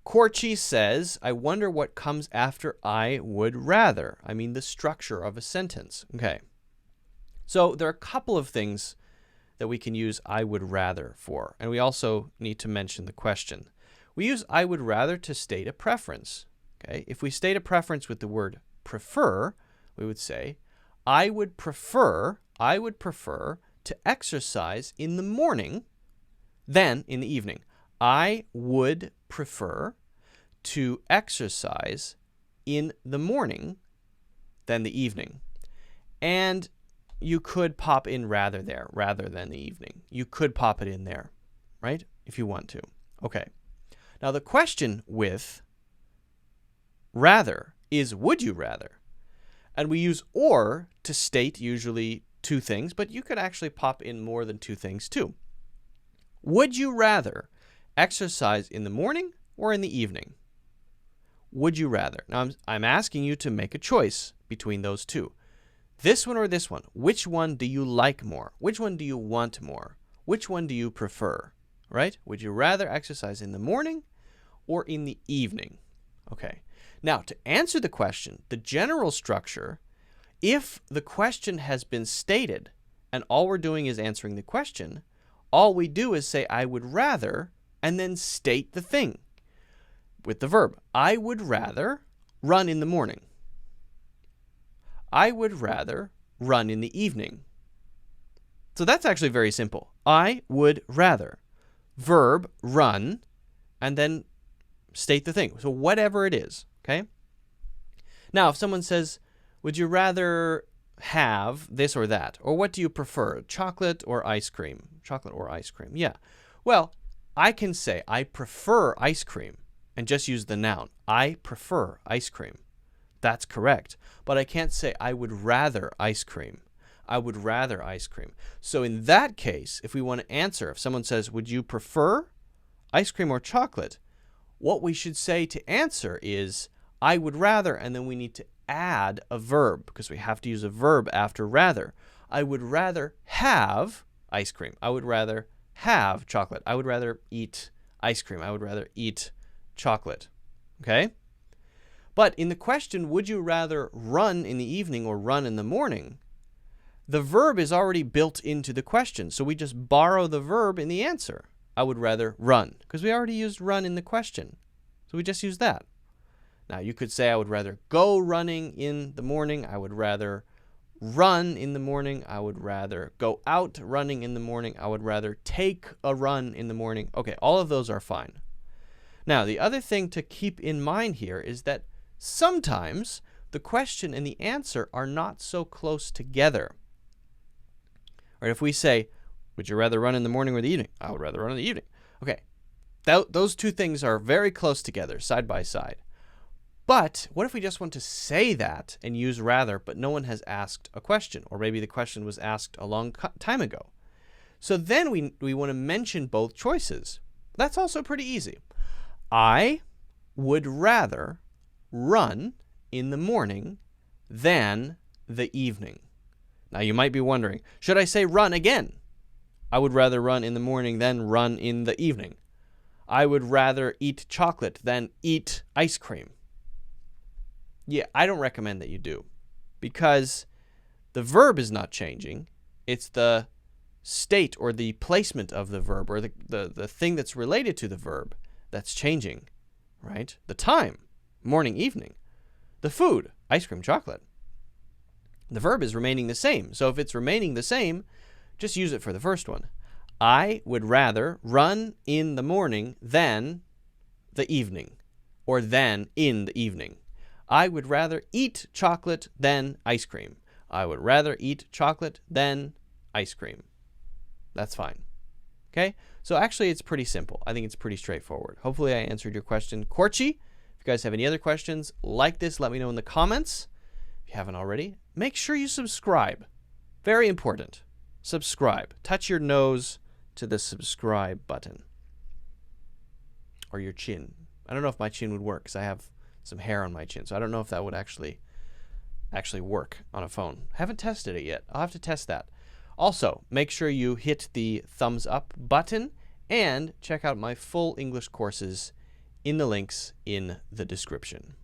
Corchi says, I wonder what comes after I would rather. I mean, the structure of a sentence. Okay. So there are a couple of things that we can use I would rather for. And we also need to mention the question. We use I would rather to state a preference. Okay. If we state a preference with the word prefer, we would say, I would prefer to exercise in the morning than in the evening. I would prefer to exercise in the morning than the evening. And you could pop in rather there, rather than the evening. You could pop it in there, right? If you want to. Okay. Now the question with rather is would you rather? And we use or to state usually two things, but you could actually pop in more than two things too. Would you rather exercise in the morning or in the evening? Would you rather? Now I'm asking you to make a choice between those two. This one or this one? Which one do you like more? Which one do you want more? Which one do you prefer? Right? Would you rather exercise in the morning or in the evening? Okay. Now, to answer the question, the general structure, if the question has been stated and all we're doing is answering the question, all we do is say, I would rather, and then state the thing with the verb. I would rather run in the morning. I would rather run in the evening. So that's actually very simple. I would rather. Verb, run, and then state the thing. So whatever it is, okay? Now, if someone says, would you rather have this or that? Or what do you prefer, chocolate or ice cream? Chocolate or ice cream, yeah. Well, I can say I prefer ice cream and just use the noun. I prefer ice cream. That's correct. But I can't say I would rather ice cream. I would rather ice cream. So in that case, if we want to answer, if someone says, would you prefer ice cream or chocolate? What we should say to answer is, I would rather, and then we need to add a verb because we have to use a verb after rather. I would rather have ice cream. I would rather have chocolate. I would rather eat ice cream. I would rather eat chocolate. Okay? But in the question, would you rather run in the evening or run in the morning? The verb is already built into the question, so we just borrow the verb in the answer. I would rather run, because we already used run in the question. So we just use that. Now, you could say I would rather go running in the morning. I would rather run in the morning. I would rather go out running in the morning. I would rather take a run in the morning. Okay, all of those are fine. Now, the other thing to keep in mind here is that sometimes the question and the answer are not so close together. Or if we say, would you rather run in the morning or the evening? I would rather run in the evening. Okay, those two things are very close together, side by side. But what if we just want to say that and use rather, but no one has asked a question, or maybe the question was asked a long time ago? So then we want to mention both choices. That's also pretty easy. I would rather run in the morning than the evening. Now you might be wondering, should I say run again? I would rather run in the morning than run in the evening. I would rather eat chocolate than eat ice cream. Yeah, I don't recommend that you do, because the verb is not changing. It's the state or the placement of the verb, or the thing that's related to the verb that's changing, right? The time, morning, evening. The food, ice cream, chocolate. The verb is remaining the same. So if it's remaining the same, just use it for the first one. I would rather run in the morning than the evening, or than in the evening. I would rather eat chocolate than ice cream. I would rather eat chocolate than ice cream. That's fine. Okay? So actually, it's pretty simple. I think it's pretty straightforward. Hopefully, I answered your question. Corchi, if you guys have any other questions like this, let me know in the comments. If you haven't already, make sure you subscribe. Very important. Subscribe. Touch your nose to the subscribe button. Or your chin. I don't know if my chin would work because I have some hair on my chin. So I don't know if that would actually work on a phone. I haven't tested it yet. I'll have to test that. Also, make sure you hit the thumbs up button and check out my full English courses in the links in the description.